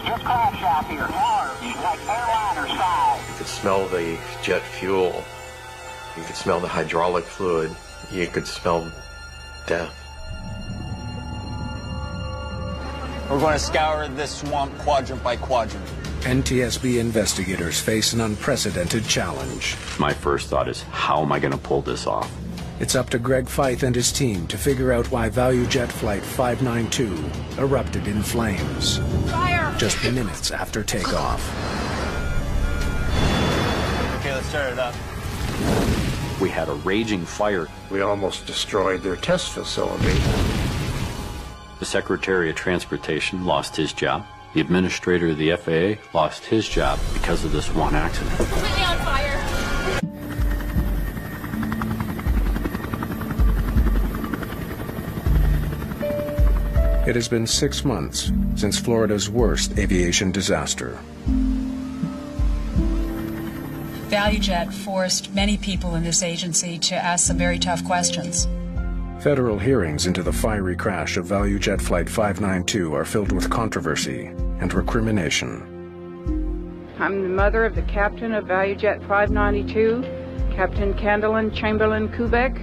Just crash out here, large, like airliner size. You could smell the jet fuel. You could smell the hydraulic fluid. You could smell death. We're going to scour this swamp quadrant by quadrant. NTSB investigators face an unprecedented challenge. My first thought is, how am I going to pull this off? It's up to Greg Feith and his team to figure out why ValuJet Flight 592 erupted in flames. Fire! Just minutes after takeoff. Okay, let's start it up. We had a raging fire. We almost destroyed their test facility. The Secretary of Transportation lost his job. The administrator of the FAA lost his job because of this one accident. Completely on fire. It has been 6 months since Florida's worst aviation disaster. ValuJet forced many people in this agency to ask some very tough questions. Federal hearings into the fiery crash of ValuJet Flight 592 are filled with controversy and recrimination. I'm the mother of the captain of ValuJet 592, Captain Candlin Chamberlain Kubek,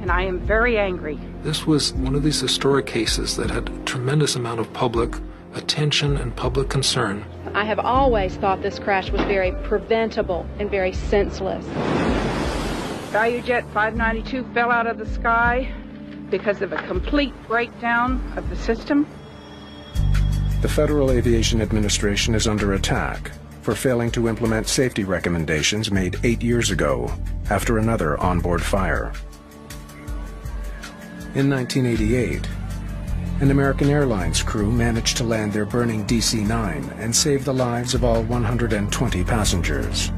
and I am very angry. This was one of these historic cases that had a tremendous amount of public attention and public concern. I have always thought this crash was very preventable and very senseless. ValuJet 592 fell out of the sky because of a complete breakdown of the system. The Federal Aviation Administration is under attack for failing to implement safety recommendations made 8 years ago after another onboard fire. In 1988, an American Airlines crew managed to land their burning DC-9 and save the lives of all 120 passengers.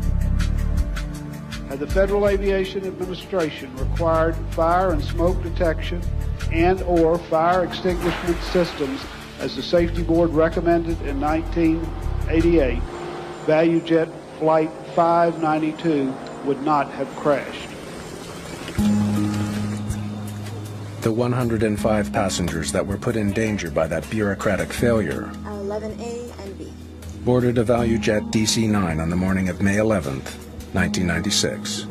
Had the Federal Aviation Administration required fire and smoke detection and/or fire extinguishment systems as the Safety Board recommended in 1988, ValuJet Flight 592 would not have crashed. The 105 passengers that were put in danger by that bureaucratic failure 11A and B boarded a ValuJet DC-9 on the morning of May 11th, 1996.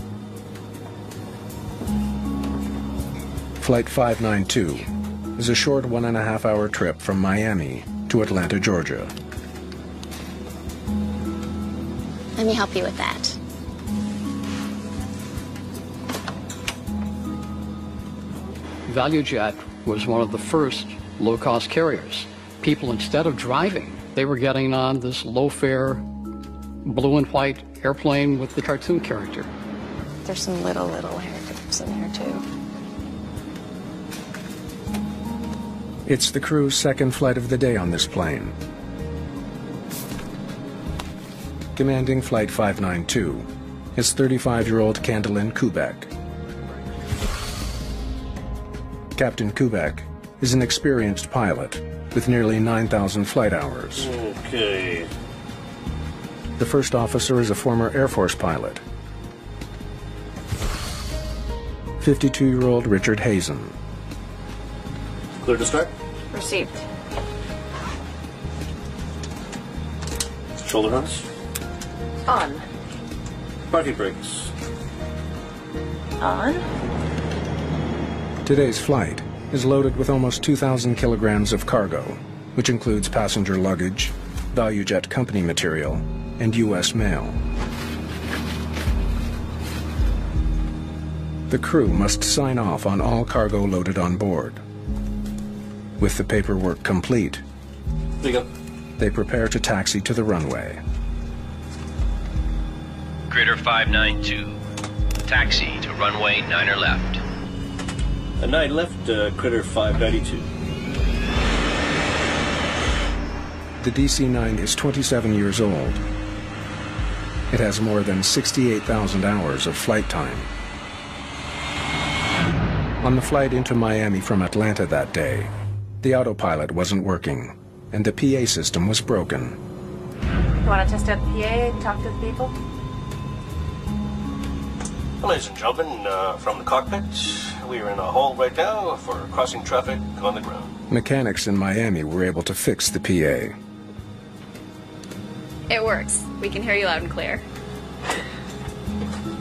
Flight 592 is a short 1.5-hour trip from Miami to Atlanta, Georgia. Let me help you with that. ValuJet was one of the first low-cost carriers. People, instead of driving, they were getting on this low-fare blue and white airplane with the cartoon character. There's some little hair tips in there, too. It's the crew's second flight of the day on this plane. Commanding Flight 592 is 35-year-old Candlin Kubek. Captain Kubek is an experienced pilot with nearly 9,000 flight hours. Okay. The first officer is a former Air Force pilot. 52-year-old Richard Hazen. Clear to start? Received. Shoulder harness? On. Parking brakes? On. Today's flight is loaded with almost 2,000 kilograms of cargo, which includes passenger luggage, ValuJet company material, and U.S. mail. The crew must sign off on all cargo loaded on board. With the paperwork complete, There you go. they prepare to taxi to the runway. Critter 592, taxi to runway 9er left. A 9 left, Critter 592. The DC-9 is 27 years old. It has more than 68,000 hours of flight time. On the flight into Miami from Atlanta that day, the autopilot wasn't working, and the PA system was broken. You want to test out the PA and talk to the people? Ladies and gentlemen, from the cockpit, we are in a hole right now for crossing traffic on the ground. Mechanics in Miami were able to fix the PA. It works. We can hear you loud and clear.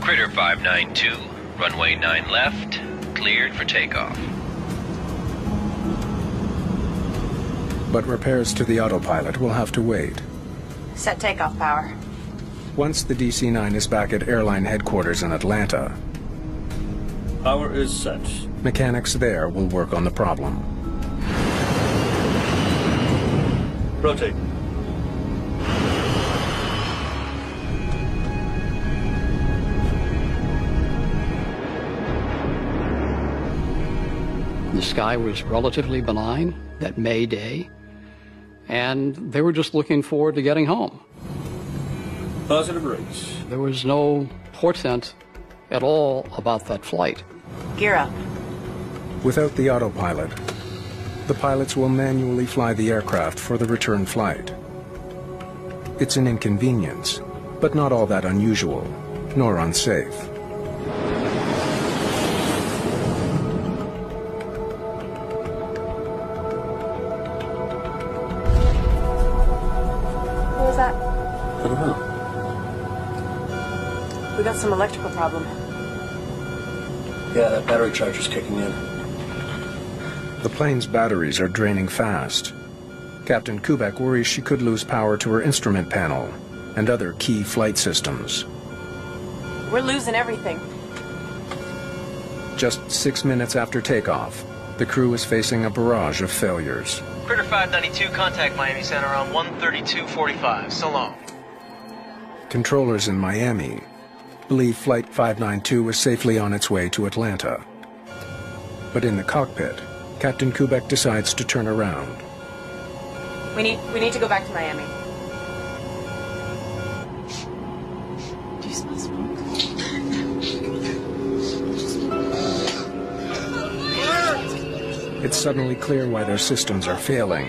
Critter 592, runway 9 left, cleared for takeoff. But repairs to the autopilot will have to wait. Set takeoff power. Once the DC-9 is back at airline headquarters in Atlanta, Power is set. mechanics there will work on the problem. Rotate. The sky was relatively benign that May day, and they were just looking forward to getting home. Positive rates. There was no portent at all about that flight. Gear up. Without the autopilot, the pilots will manually fly the aircraft for the return flight. It's an inconvenience, but not all that unusual, nor unsafe. What was that? I don't know. We got some electrical problem. Yeah, that battery charger's kicking in. The plane's batteries are draining fast. Captain Kubek worries she could lose power to her instrument panel and other key flight systems. We're losing everything. Just 6 minutes after takeoff, the crew is facing a barrage of failures. Critter 592, contact Miami Center on 13245. So long. Controllers in Miami believe Flight 592 is safely on its way to Atlanta. But in the cockpit, Captain Kubek decides to turn around. We need to go back to Miami. Do you smell smoke? It's suddenly clear why their systems are failing.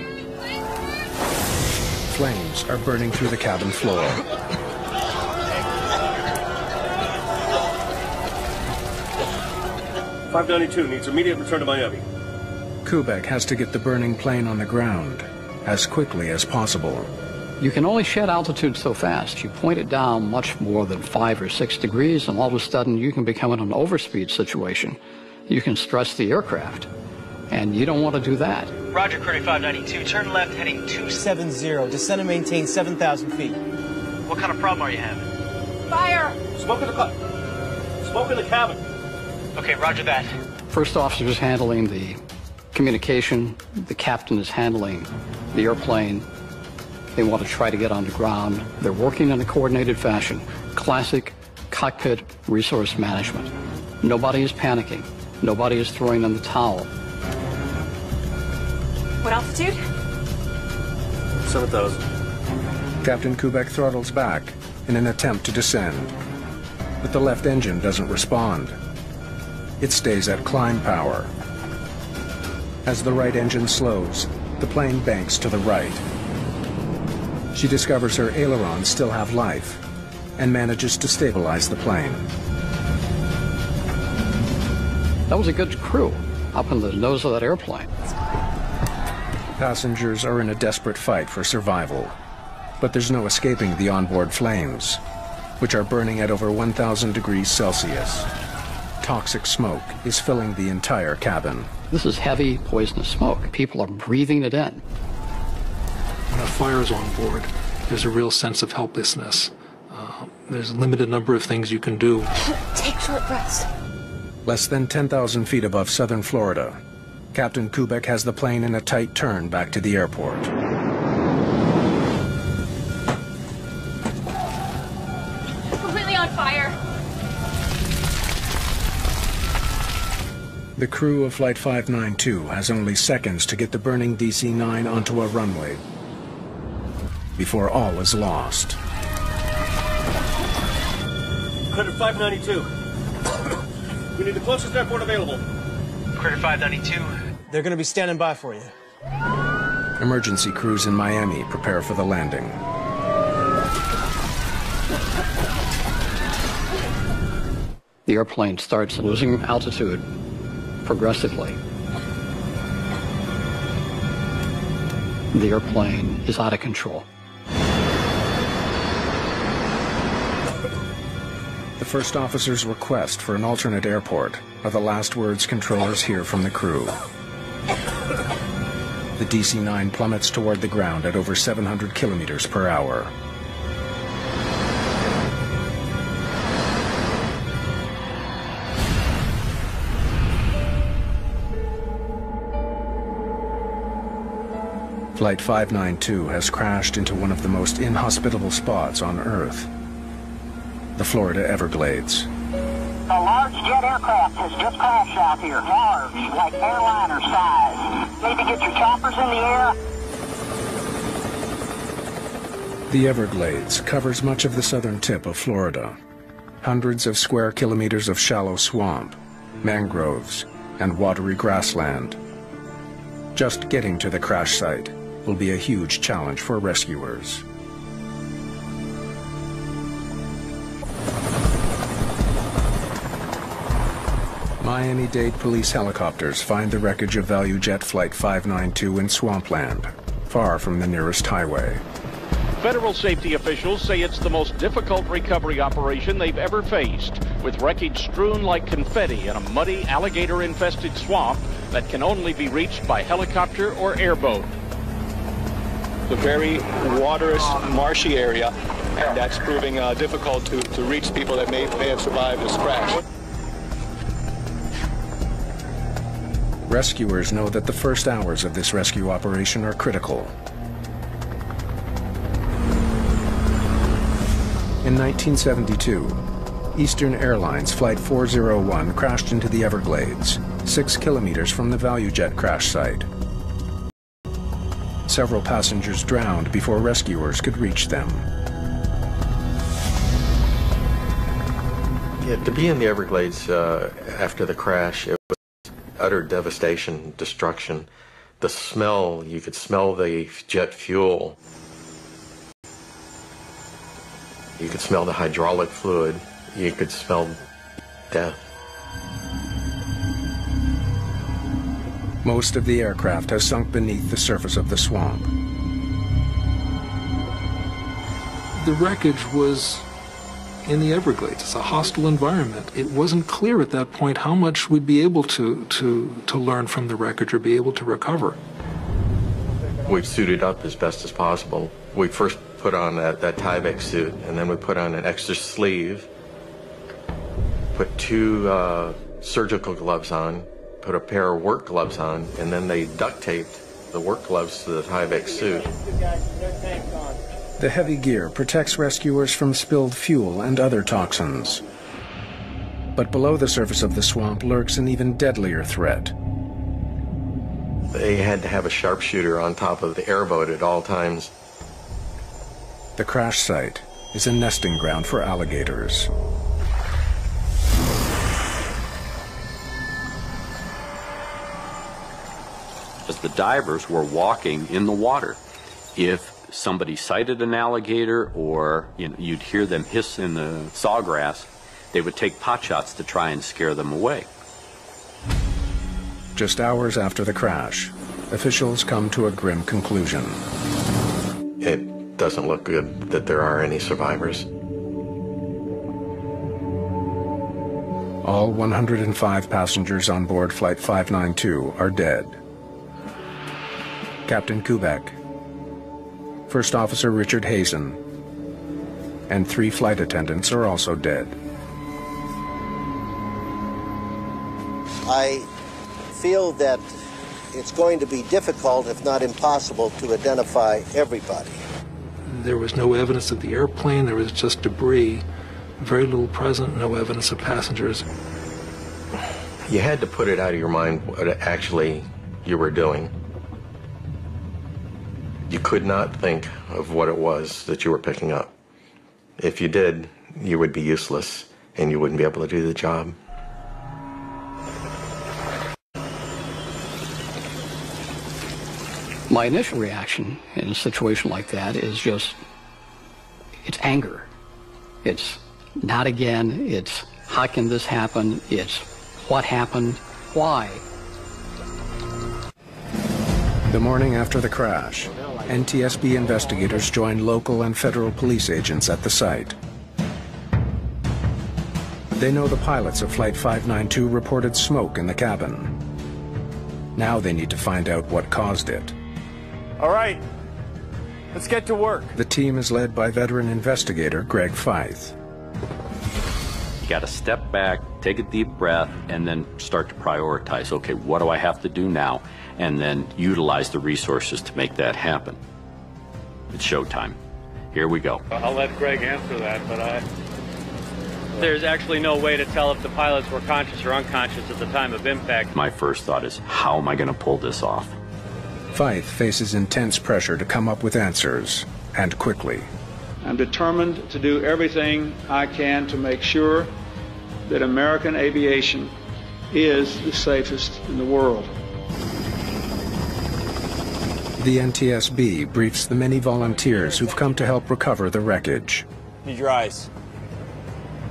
Flames are burning through the cabin floor. .592 needs immediate return to Miami. Kubek has to get the burning plane on the ground as quickly as possible. You can only shed altitude so fast. You point it down much more than 5 or 6 degrees, and all of a sudden you can become in an overspeed situation. You can stress the aircraft, and you don't want to do that. Roger, Critter 592. Turn left, heading 270. Descend and maintain 7,000 feet. What kind of problem are you having? Fire! Smoke in the smoke in the cabin. Okay, roger that. First officer is handling the communication. The captain is handling the airplane. They want to try to get on the ground. They're working in a coordinated fashion. Classic cockpit resource management. Nobody is panicking. Nobody is throwing in the towel. What altitude? 7,000. Captain Kubek throttles back in an attempt to descend, but the left engine doesn't respond. It stays at climb power. As the right engine slows, the plane banks to the right. She discovers her ailerons still have life and manages to stabilize the plane. That was a good crew up in the nose of that airplane. Passengers are in a desperate fight for survival, but there's no escaping the onboard flames, which are burning at over 1,000 degrees Celsius. Toxic smoke is filling the entire cabin. This is heavy, poisonous smoke. People are breathing it in. When a fire is on board, there's a real sense of helplessness. There's a limited number of things you can do. Take short breaths. Less than 10,000 feet above southern Florida, Captain Kubek has the plane in a tight turn back to the airport. Completely on fire. The crew of Flight 592 has only seconds to get the burning DC-9 onto a runway before all is lost. Critter 592. We need the closest airport available. Critter 592. They're going to be standing by for you. Emergency crews in Miami prepare for the landing. The airplane starts losing altitude progressively. The airplane is out of control. first officer's request for an alternate airport are the last words controllers hear from the crew. The DC-9 plummets toward the ground at over 700 kilometers per hour. Flight 592 has crashed into one of the most inhospitable spots on Earth, the Florida Everglades. A large jet aircraft has just crashed out here. Large, like airliner size. Need to get your choppers in the air. The Everglades covers much of the southern tip of Florida. Hundreds of square kilometers of shallow swamp, mangroves, and watery grassland. Just getting to the crash site will be a huge challenge for rescuers. Miami-Dade police helicopters find the wreckage of ValuJet Flight 592 in swampland, far from the nearest highway. Federal safety officials say it's the most difficult recovery operation they've ever faced, with wreckage strewn like confetti in a muddy, alligator-infested swamp that can only be reached by helicopter or airboat. It's a very waterous, marshy area, and that's proving difficult to reach people that may have survived this crash. Rescuers know that the first hours of this rescue operation are critical. In 1972, Eastern Airlines Flight 401 crashed into the Everglades, 6 kilometers from the ValuJet crash site. Several passengers drowned before rescuers could reach them. Yeah, to be in the Everglades after the crash, it was utter devastation, destruction. The smell, you could smell the jet fuel. You could smell the hydraulic fluid. You could smell death. Most of the aircraft has sunk beneath the surface of the swamp. The wreckage was in the Everglades. It's a hostile environment. It wasn't clear at that point how much we'd be able to learn from the wreckage or be able to recover. We've suited up as best as possible. We first put on that Tyvek suit, and then we put on an extra sleeve, put 2 surgical gloves on, put a pair of work gloves on, and then they duct taped the work gloves to the Tyvek suit. The heavy gear protects rescuers from spilled fuel and other toxins. But below the surface of the swamp lurks an even deadlier threat. They had to have a sharpshooter on top of the airboat at all times. The crash site is a nesting ground for alligators. As the divers were walking in the water, if somebody sighted an alligator or you'd hear them hiss in the sawgrass, they would take pot shots to try and scare them away. Just hours after the crash, officials come to a grim conclusion. It doesn't look good that there are any survivors. All 105 passengers on board Flight 592 are dead. Captain Kubek, First Officer Richard Hazen, and 3 flight attendants are also dead. I feel that it's going to be difficult, if not impossible, to identify everybody. There was no evidence of the airplane. There was just debris. Very little present, no evidence of passengers. You had to put it out of your mind what actually you were doing. You could not think of what it was that you were picking up. If you did, you would be useless and you wouldn't be able to do the job. My initial reaction in a situation like that is just, it's anger. It's not again, it's how can this happen, it's what happened, why. The morning after the crash, NTSB investigators joined local and federal police agents at the site. They know the pilots of Flight 592 reported smoke in the cabin. Now they need to find out what caused it. All right, let's get to work. The team is led by veteran investigator Greg Feith. You got to step back, take a deep breath, and then start to prioritize. Okay, what do I have to do now? And then utilize the resources to make that happen. It's showtime. Here we go. I'll let Greg answer that, but there's actually no way to tell if the pilots were conscious or unconscious at the time of impact. My first thought is, how am I going to pull this off? Feith faces intense pressure to come up with answers, and quickly. I'm determined to do everything I can to make sure that American aviation is the safest in the world. The NTSB briefs the many volunteers who've come to help recover the wreckage. Need your eyes.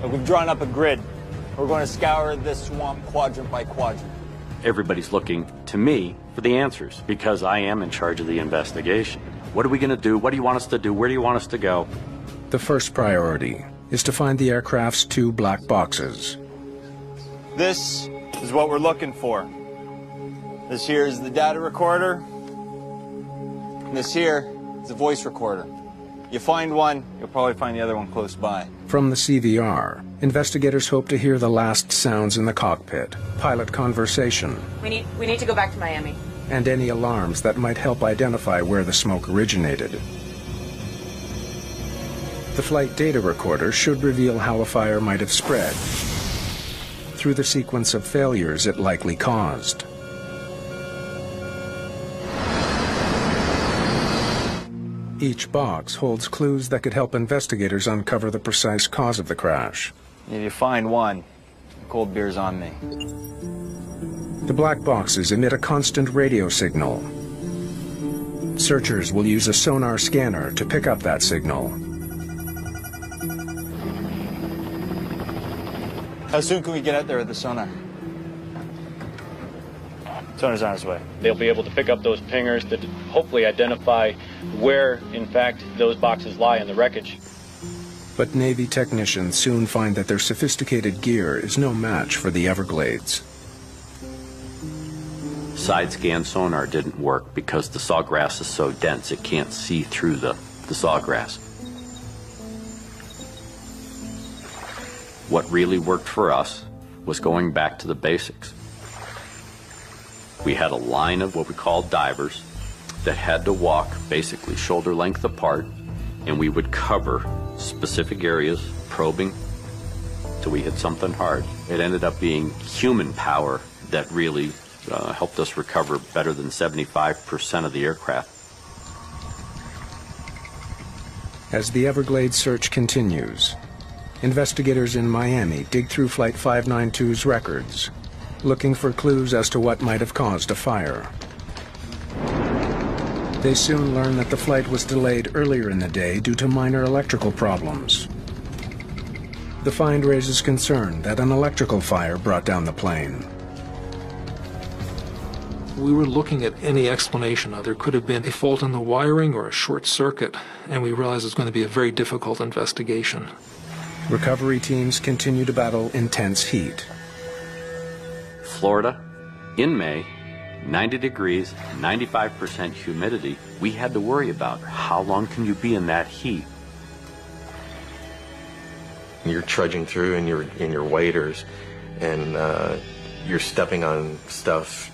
We've drawn up a grid. We're going to scour this swamp quadrant by quadrant. Everybody's looking to me for the answers because I am in charge of the investigation. What are we going to do? What do you want us to do? Where do you want us to go? The first priority is to find the aircraft's 2 black boxes. This is what we're looking for. This here is the data recorder. And this here is the voice recorder. You find one, you'll probably find the other one close by. From the CVR, investigators hope to hear the last sounds in the cockpit, pilot conversation, We need to go back to Miami. and any alarms that might help identify where the smoke originated. The flight data recorder should reveal how a fire might have spread through the sequence of failures it likely caused. Each box holds clues that could help investigators uncover the precise cause of the crash. If you find one, cold beer's on me. The black boxes emit a constant radio signal. Searchers will use a sonar scanner to pick up that signal. How soon can we get out there with the sonar? Sonar's on its way. They'll be able to pick up those pingers to hopefully identify where, in fact, those boxes lie in the wreckage. But Navy technicians soon find that their sophisticated gear is no match for the Everglades. Side scan sonar didn't work because the sawgrass is so dense it can't see through the sawgrass. What really worked for us was going back to the basics. We had a line of what we called divers that had to walk basically shoulder length apart, and we would cover specific areas, probing till we hit something hard. It ended up being human power that really helped us recover better than 75% of the aircraft. As the Everglades search continues, investigators in Miami dig through Flight 592's records, looking for clues as to what might have caused a fire. They soon learn that the flight was delayed earlier in the day due to minor electrical problems. The find raises concern that an electrical fire brought down the plane. We were looking at any explanation. There could have been a fault in the wiring or a short circuit, and we realized it's going to be a very difficult investigation. Recovery teams continue to battle intense heat. Florida, in May, 90 degrees, 95% humidity. We had to worry about how long can you be in that heat. You're trudging through in your waders, and you're stepping on stuff.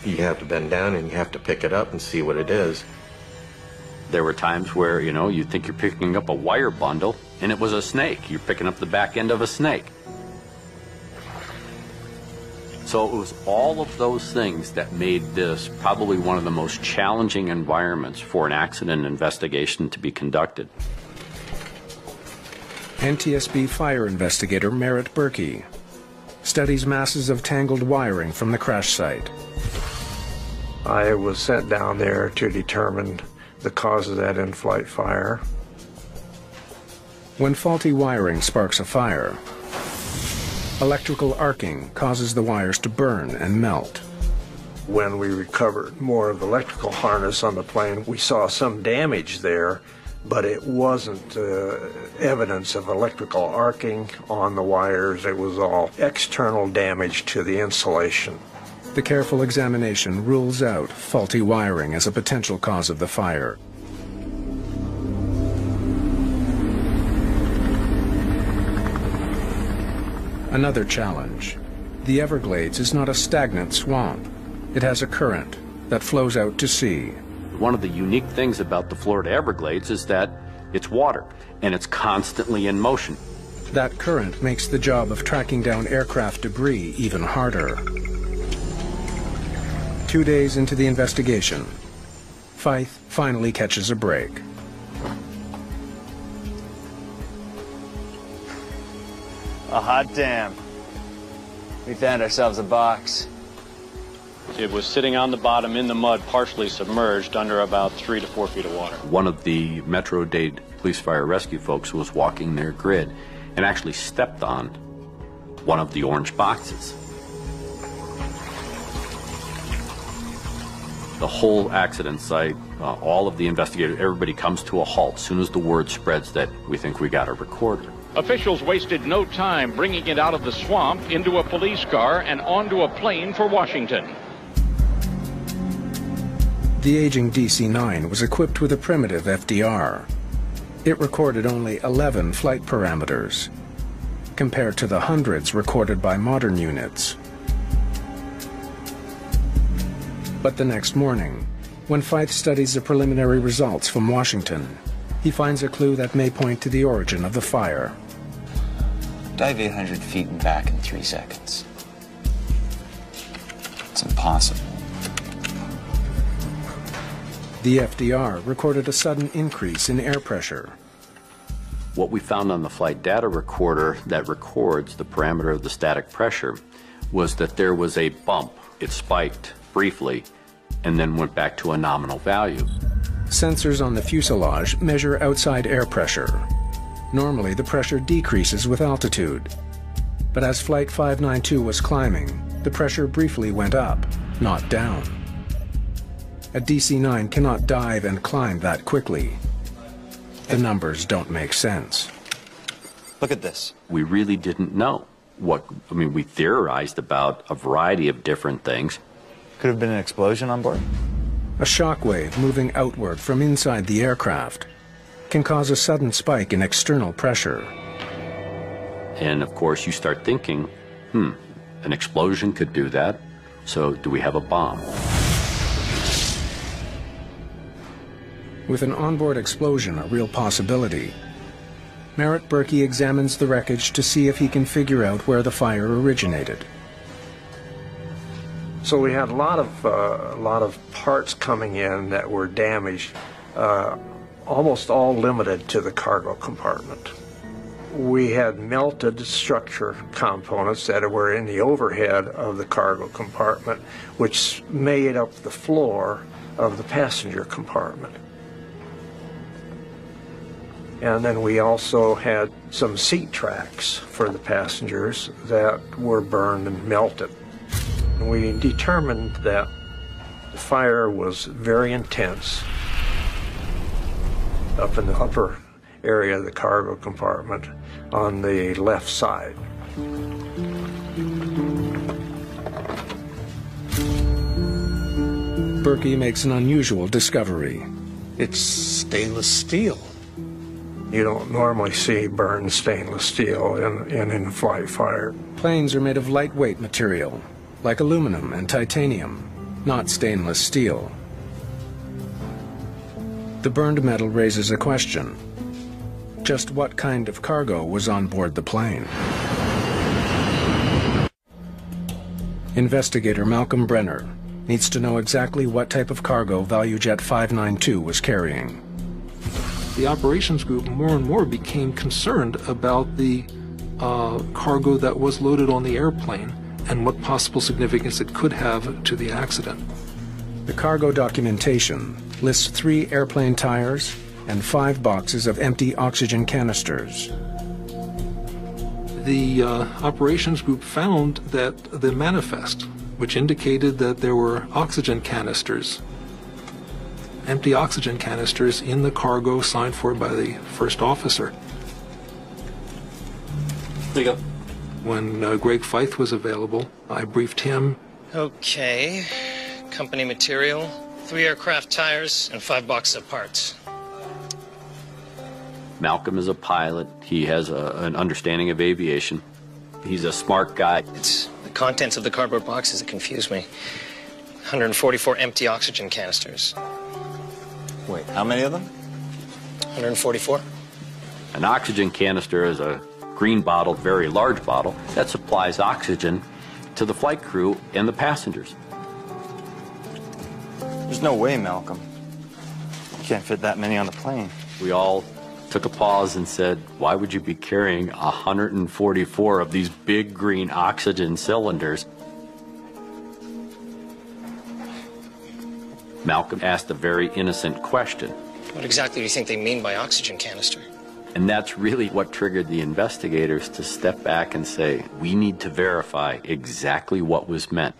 You have to bend down and you have to pick it up and see what it is. There were times where, you think you're picking up a wire bundle, and it was a snake. You're picking up the back end of a snake. So it was all of those things that made this probably one of the most challenging environments for an accident investigation to be conducted. NTSB fire investigator Merritt Berkey studies masses of tangled wiring from the crash site. I was sent down there to determine the cause of that in-flight fire. When faulty wiring sparks a fire, electrical arcing causes the wires to burn and melt. When we recovered more of the electrical harness on the plane, we saw some damage there but it wasn't evidence of electrical arcing on the wires. It was all external damage to the insulation. The careful examination rules out faulty wiring as a potential cause of the fire. Another challenge. The Everglades is not a stagnant swamp. It has a current that flows out to sea. One of the unique things about the Florida Everglades is that it's water, and it's constantly in motion. That current makes the job of tracking down aircraft debris even harder. 2 days into the investigation, Fife finally catches a break. A hot damn. We found ourselves a box. It was sitting on the bottom in the mud, partially submerged under about 3 to 4 feet of water. One of the Metro-Dade Police Fire Rescue folks was walking their grid and actually stepped on one of the orange boxes. The whole accident site, all of the investigators, everybody comes to a halt as soon as the word spreads that we think we got a recorder. Officials wasted no time bringing it out of the swamp into a police car and onto a plane for Washington. The aging DC-9 was equipped with a primitive FDR. It recorded only 11 flight parameters, compared to the hundreds recorded by modern units. But the next morning, when Fife studies the preliminary results from Washington, he finds a clue that may point to the origin of the fire. Dive 800 feet and back in 3 seconds. It's impossible. The FDR recorded a sudden increase in air pressure. What we found on the flight data recorder that records the parameter of the static pressure was that there was a bump. It spiked briefly and then went back to a nominal value. Sensors on the fuselage measure outside air pressure. Normally, the pressure decreases with altitude. But as Flight 592 was climbing, the pressure briefly went up, not down. A DC-9 cannot dive and climb that quickly. The numbers don't make sense. Look at this. We really didn't know we theorized about a variety of different things. Could have been an explosion on board. A shock wave moving outward from inside the aircraft can cause a sudden spike in external pressure. And of course you start thinking, an explosion could do that. So do we have a bomb? With an onboard explosion a real possibility, Merritt Berkey examines the wreckage to see if he can figure out where the fire originated. So we had a lot of parts coming in that were damaged, almost all limited to the cargo compartment. We had melted structure components that were in the overhead of the cargo compartment, which made up the floor of the passenger compartment. And then we also had some seat tracks for the passengers that were burned and melted. And we determined that the fire was very intense up in the upper area of the cargo compartment on the left side. Berkey makes an unusual discovery. It's stainless steel. You don't normally see burned stainless steel in flight fire. Planes are made of lightweight material, like aluminum and titanium, not stainless steel. The burned metal raises a question. Just what kind of cargo was on board the plane? Investigator Malcolm Brenner needs to know exactly what type of cargo ValuJet 592 was carrying. The operations group more and more became concerned about the cargo that was loaded on the airplane and what possible significance it could have to the accident. The cargo documentation lists 3 airplane tires and 5 boxes of empty oxygen canisters. The operations group found that the manifest, which indicated that there were oxygen canisters empty oxygen canisters in the cargo signed for by the first officer. There you go. When Greg Feith was available, I briefed him. Okay. Company material, 3 aircraft tires, and 5 boxes of parts. Malcolm is a pilot. He has an understanding of aviation. He's a smart guy. It's the contents of the cardboard boxes that confuse me. 144 empty oxygen canisters. Wait, how many of them? 144. An oxygen canister is a green bottle, very large bottle, that supplies oxygen to the flight crew and the passengers. There's no way, Malcolm. You can't fit that many on the plane. We all took a pause and said, why would you be carrying 144 of these big green oxygen cylinders? Malcolm asked a very innocent question. What exactly do you think they mean by oxygen canister? And that's really what triggered the investigators to step back and say, we need to verify exactly what was meant.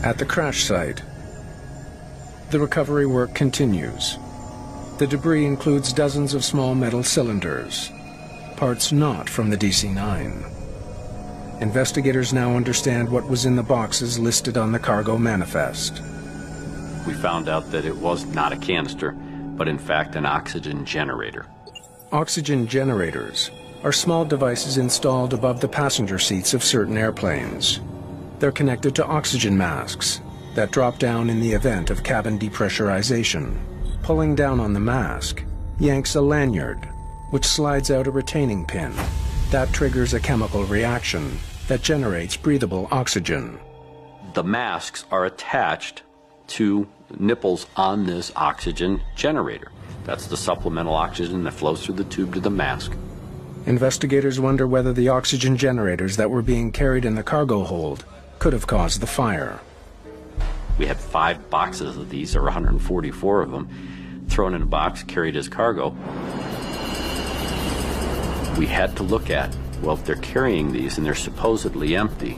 At the crash site, the recovery work continues. The debris includes dozens of small metal cylinders, parts not from the DC-9. Investigators now understand what was in the boxes listed on the cargo manifest. We found out that it was not a canister, but in fact an oxygen generator. Oxygen generators are small devices installed above the passenger seats of certain airplanes. They're connected to oxygen masks that drop down in the event of cabin depressurization. Pulling down on the mask yanks a lanyard, which slides out a retaining pin. That triggers a chemical reaction that generates breathable oxygen. The masks are attached to nipples on this oxygen generator. That's the supplemental oxygen that flows through the tube to the mask. Investigators wonder whether the oxygen generators that were being carried in the cargo hold could have caused the fire. We had 5 boxes of these, or 144 of them, thrown in a box, carried as cargo. We had to look at, well, if they're carrying these and they're supposedly empty,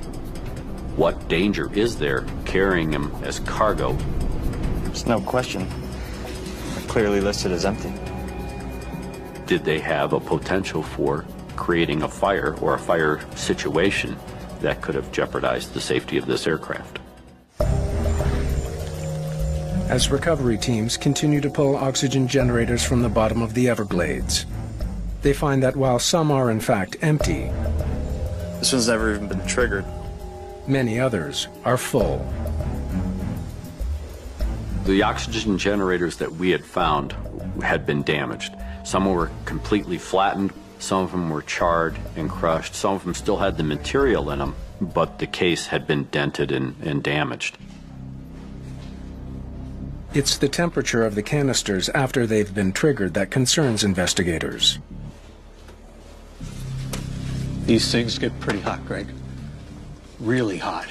what danger is there carrying them as cargo? There's no question. They're clearly listed as empty. Did they have a potential for creating a fire or a fire situation that could have jeopardized the safety of this aircraft? As recovery teams continue to pull oxygen generators from the bottom of the Everglades, they find that while some are in fact empty, this one's never even been triggered. Many others are full. The oxygen generators that we had found had been damaged. Some were completely flattened, some of them were charred and crushed, some of them still had the material in them, but the case had been dented and damaged. It's the temperature of the canisters after they've been triggered that concerns investigators. These things get pretty hot, Greg. Really hot.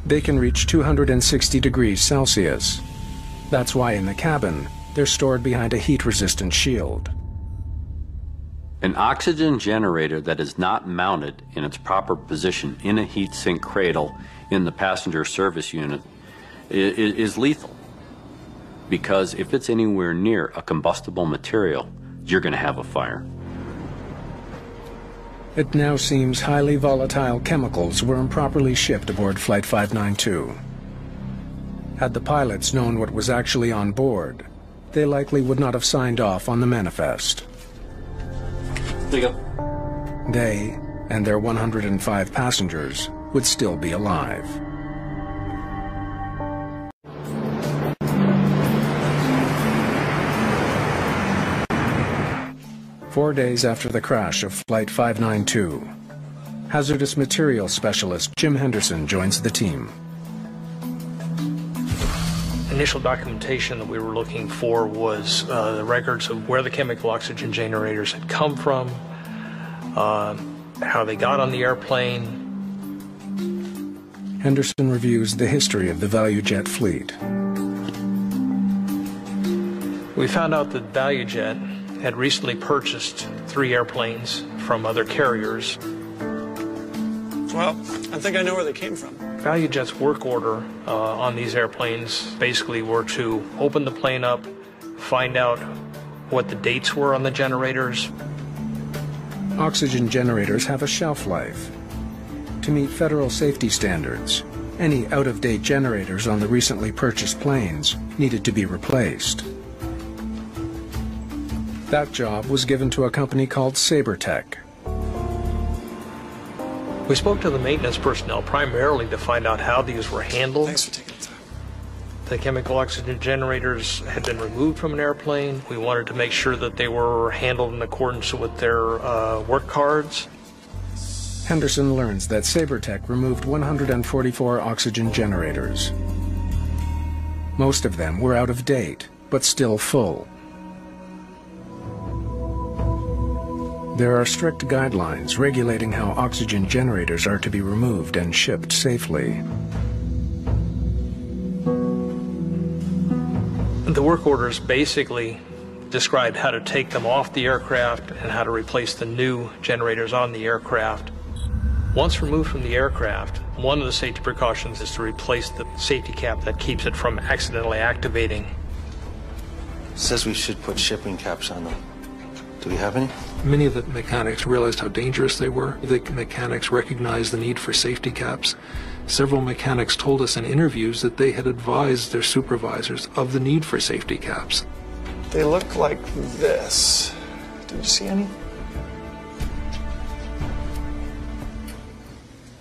They can reach 260 degrees Celsius. That's why in the cabin, they're stored behind a heat-resistant shield. An oxygen generator that is not mounted in its proper position in a heat sink cradle in the passenger service unit is lethal. Because if it's anywhere near a combustible material, you're going to have a fire. It now seems highly volatile chemicals were improperly shipped aboard Flight 592. Had the pilots known what was actually on board, they likely would not have signed off on the manifest. There you go. They and their 105 passengers would still be alive. Four days after the crash of Flight 592, hazardous materials specialist Jim Henderson joins the team. Initial documentation that we were looking for was the records of where the chemical oxygen generators had come from, how they got on the airplane. Henderson reviews the history of the ValuJet fleet. We found out that ValuJet had recently purchased 3 airplanes from other carriers. Well, I think I know where they came from. ValuJet's work order on these airplanes basically were to open the plane up, find out what the dates were on the generators. Oxygen generators have a shelf life. To meet federal safety standards, any out-of-date generators on the recently purchased planes needed to be replaced. That job was given to a company called SaberTech. We spoke to the maintenance personnel primarily to find out how these were handled. Thanks for taking the time. The chemical oxygen generators had been removed from an airplane. We wanted to make sure that they were handled in accordance with their work cards. Henderson learns that SaberTech removed 144 oxygen generators. Most of them were out of date, but still full. There are strict guidelines regulating how oxygen generators are to be removed and shipped safely. The work orders basically described how to take them off the aircraft and how to replace the new generators on the aircraft. Once removed from the aircraft, one of the safety precautions is to replace the safety cap that keeps it from accidentally activating. It says we should put shipping caps on them. Do we have any? Many of the mechanics realized how dangerous they were. The mechanics recognized the need for safety caps. Several mechanics told us in interviews that they had advised their supervisors of the need for safety caps. They look like this. Did you see any?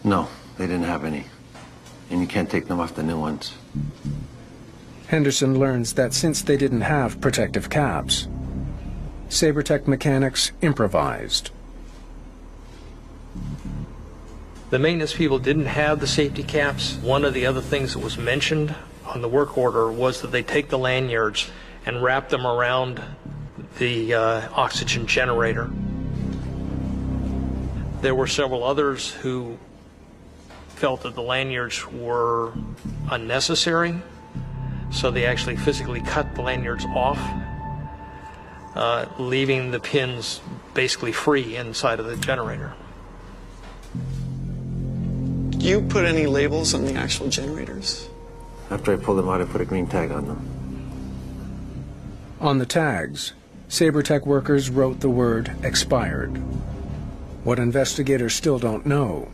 No, they didn't have any. And you can't take them off the new ones. Henderson learns that since they didn't have protective caps, SaberTech mechanics improvised. The maintenance people didn't have the safety caps. One of the other things that was mentioned on the work order was that they take the lanyards and wrap them around the oxygen generator. There were several others who felt that the lanyards were unnecessary, so they actually physically cut the lanyards off, leaving the pins basically free inside of the generator. Did you put any labels on the actual generators? After I pulled them out, I put a green tag on them. On the tags, SaberTech workers wrote the word expired. What investigators still don't know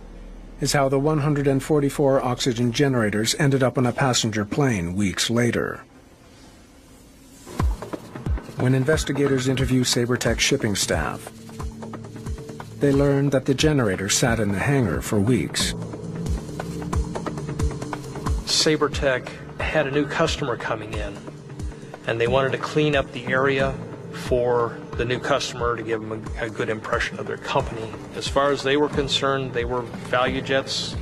is how the 144 oxygen generators ended up on a passenger plane weeks later. When investigators interview SaberTech shipping staff, they learn that the generator sat in the hangar for weeks. SaberTech had a new customer coming in, and they wanted to clean up the area for the new customer to give them a good impression of their company. As far as they were concerned, they were ValuJet's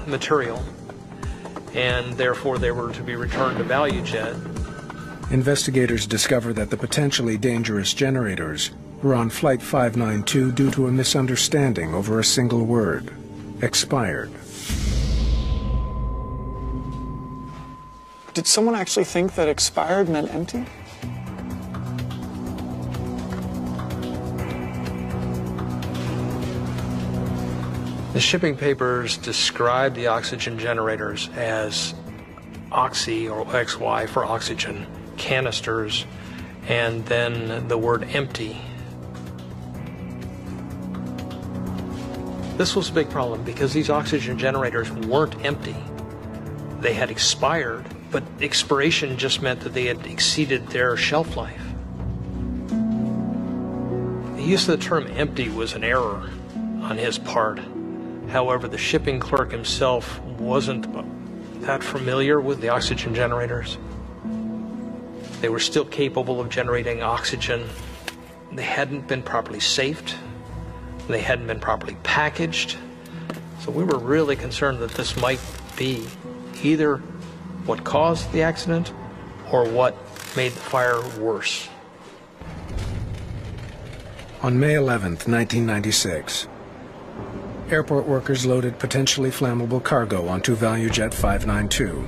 material, and therefore they were to be returned to ValuJet. Investigators discover that the potentially dangerous generators were on Flight 592 due to a misunderstanding over a single word, expired. Did someone actually think that expired meant empty? The shipping papers describe the oxygen generators as oxy, or XY for oxygen, canisters, and then the word empty. This was a big problem because these oxygen generators weren't empty. They had expired, but expiration just meant that they had exceeded their shelf life. The use of the term empty was an error on his part. However, the shipping clerk himself wasn't that familiar with the oxygen generators. They were still capable of generating oxygen. They hadn't been properly safed. They hadn't been properly packaged. So we were really concerned that this might be either what caused the accident or what made the fire worse. On May 11th, 1996, airport workers loaded potentially flammable cargo onto ValuJet 592.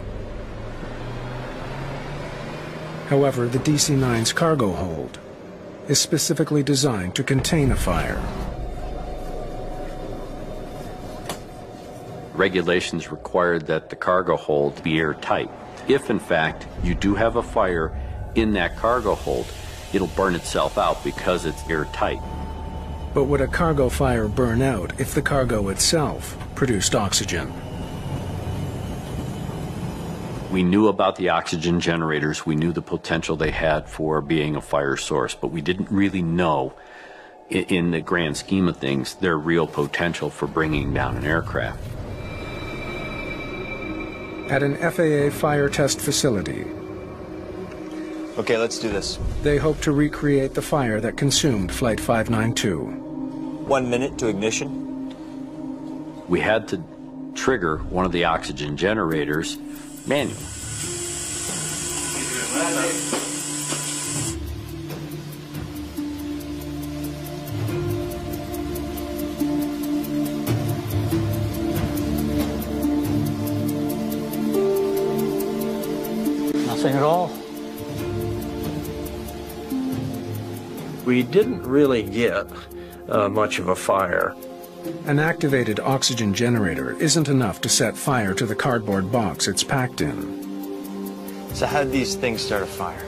However, the DC-9's cargo hold is specifically designed to contain a fire. regulations required that the cargo hold be airtight. If, in fact, you do have a fire in that cargo hold, it'll burn itself out because it's airtight. But would a cargo fire burn out if the cargo itself produced oxygen? We knew about the oxygen generators. We knew the potential they had for being a fire source, but we didn't really know, in the grand scheme of things, their real potential for bringing down an aircraft. At an FAA fire test facility, okay, let's do this. They hope to recreate the fire that consumed Flight 592. 1 minute to ignition. We had to trigger one of the oxygen generators manually. Nothing at all. We didn't really get much of a fire. An activated oxygen generator isn't enough to set fire to the cardboard box it's packed in. So how did these things start a fire?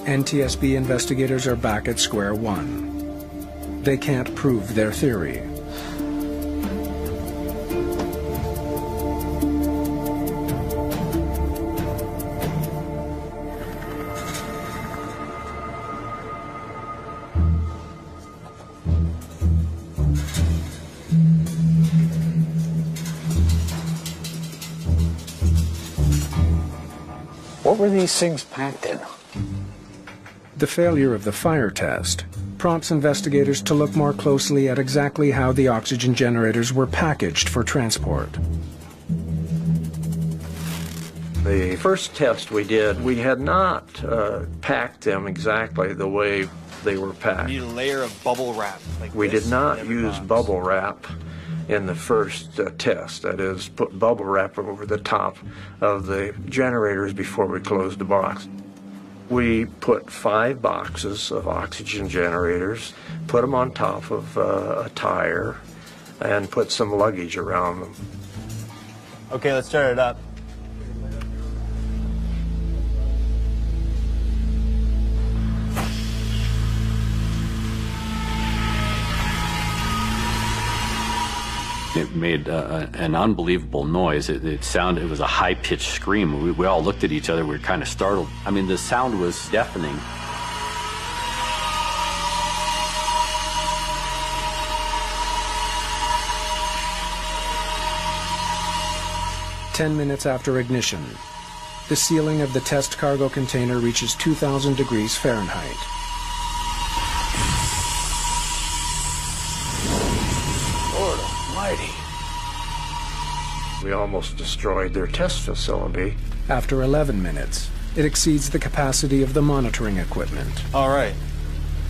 NTSB investigators are back at square one. They can't prove their theory. What were these things packed in? The failure of the fire test prompts investigators to look more closely at exactly how the oxygen generators were packaged for transport. The first test we did, we had not packed them exactly the way they were packed. You need a layer of bubble wrap. Like we did not use bubble wrap in the first test. That is, put bubble wrap over the top of the generators before we closed the box. We put 5 boxes of oxygen generators, put them on top of a tire, and put some luggage around them. Okay, let's start it up. It made an unbelievable noise. It was a high-pitched scream. We all looked at each other. We were kind of startled. I mean, the sound was deafening. "10 minutes after ignition, the ceiling of the test cargo container reaches 2,000 degrees Fahrenheit. We almost destroyed their test facility. After 11 minutes, it exceeds the capacity of the monitoring equipment. All right,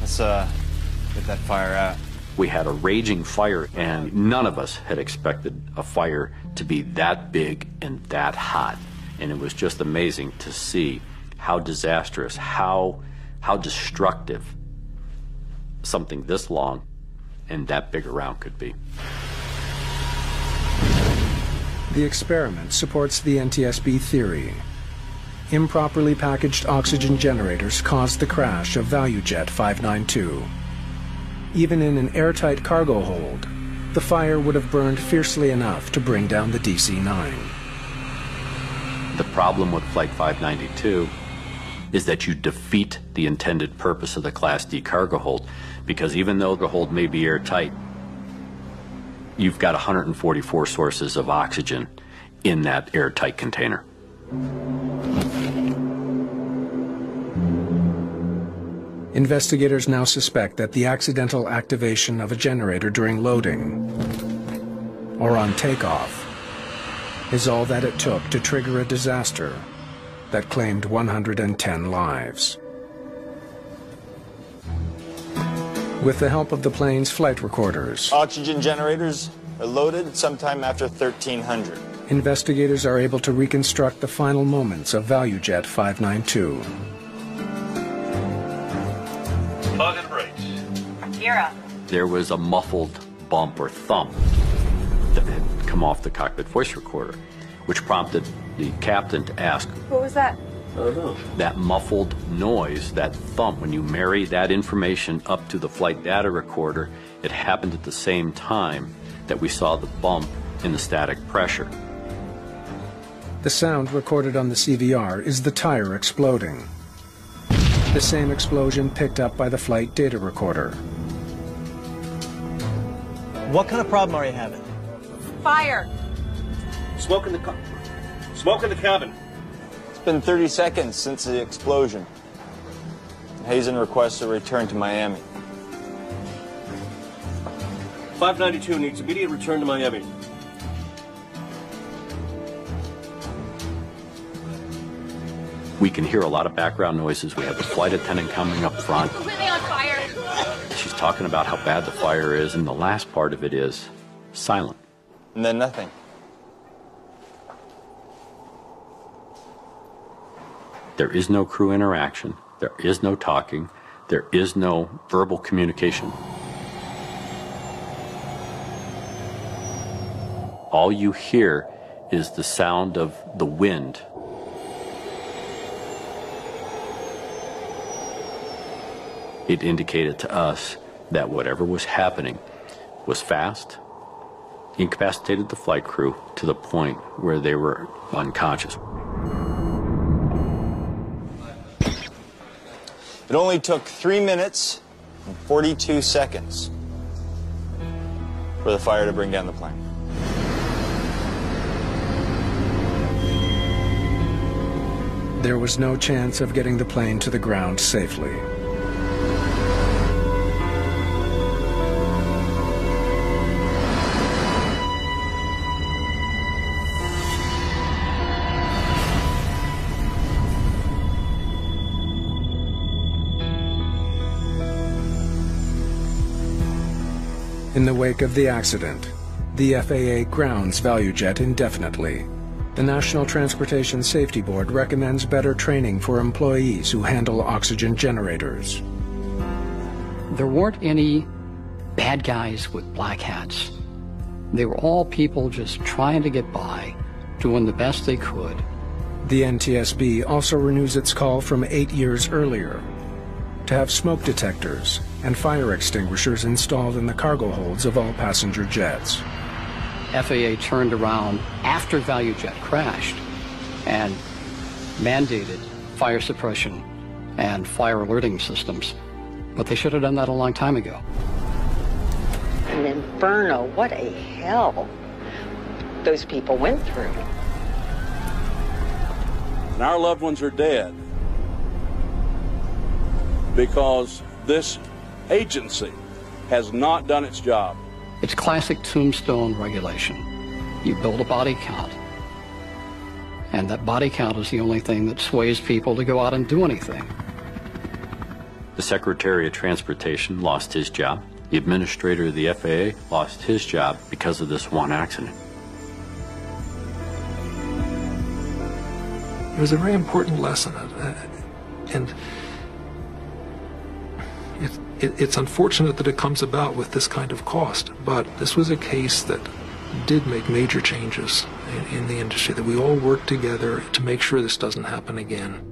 let's get that fire out. We had a raging fire, and none of us had expected a fire to be that big and that hot. And it was just amazing to see how disastrous, how destructive something this long and that big around could be. The experiment supports the NTSB theory. Improperly packaged oxygen generators caused the crash of ValuJet 592. Even in an airtight cargo hold, the fire would have burned fiercely enough to bring down the DC-9. The problem with Flight 592 is that you defeat the intended purpose of the Class D cargo hold, because even though the hold may be airtight, you've got 144 sources of oxygen in that airtight container. Investigators now suspect that the accidental activation of a generator during loading or on takeoff is all that it took to trigger a disaster that claimed 110 lives. With the help of the plane's flight recorders, oxygen generators are loaded sometime after 1300. Investigators are able to reconstruct the final moments of ValuJet 592. Plug and brakes. Gear up. There was a muffled bump or thump. that had come off the cockpit voice recorder, which prompted the captain to ask, What was that? I don't know. That muffled noise, that thump, when you marry that information up to the flight data recorder, it happened at the same time that we saw the bump in the static pressure. The sound recorded on the CVR is the tire exploding. The same explosion picked up by the flight data recorder. What kind of problem are you having? Fire. Smoke in the cabin. It's been 30 seconds since the explosion. Hazen requests a return to Miami. 592 needs immediate return to Miami. We can hear a lot of background noises. We have the flight attendant coming up front. Completely on fire. She's talking about how bad the fire is, and the last part of it is silent. And then nothing. There is no crew interaction. There is no talking. There is no verbal communication. All you hear is the sound of the wind. It indicated to us that whatever was happening was fast, incapacitated the flight crew to the point where they were unconscious. It only took 3 minutes and 42 seconds for the fire to bring down the plane. There was no chance of getting the plane to the ground safely. In the wake of the accident, the FAA grounds ValuJet indefinitely. The National Transportation Safety Board recommends better training for employees who handle oxygen generators. There weren't any bad guys with black hats. They were all people just trying to get by, doing the best they could. The NTSB also renews its call from 8 years earlier to have smoke detectors and fire extinguishers installed in the cargo holds of all passenger jets. FAA turned around after ValuJet crashed and mandated fire suppression and fire alerting systems, but they should have done that a long time ago. An inferno, what a hell those people went through. And our loved ones are dead because this agency has not done its job. It's classic tombstone regulation. You build a body count, and that body count is the only thing that sways people to go out and do anything. The Secretary of Transportation lost his job. The administrator of the FAA lost his job because of this one accident. It was a very important lesson, and it's unfortunate that it comes about with this kind of cost, but this was a case that did make major changes in the industry, that we all work together to make sure this doesn't happen again.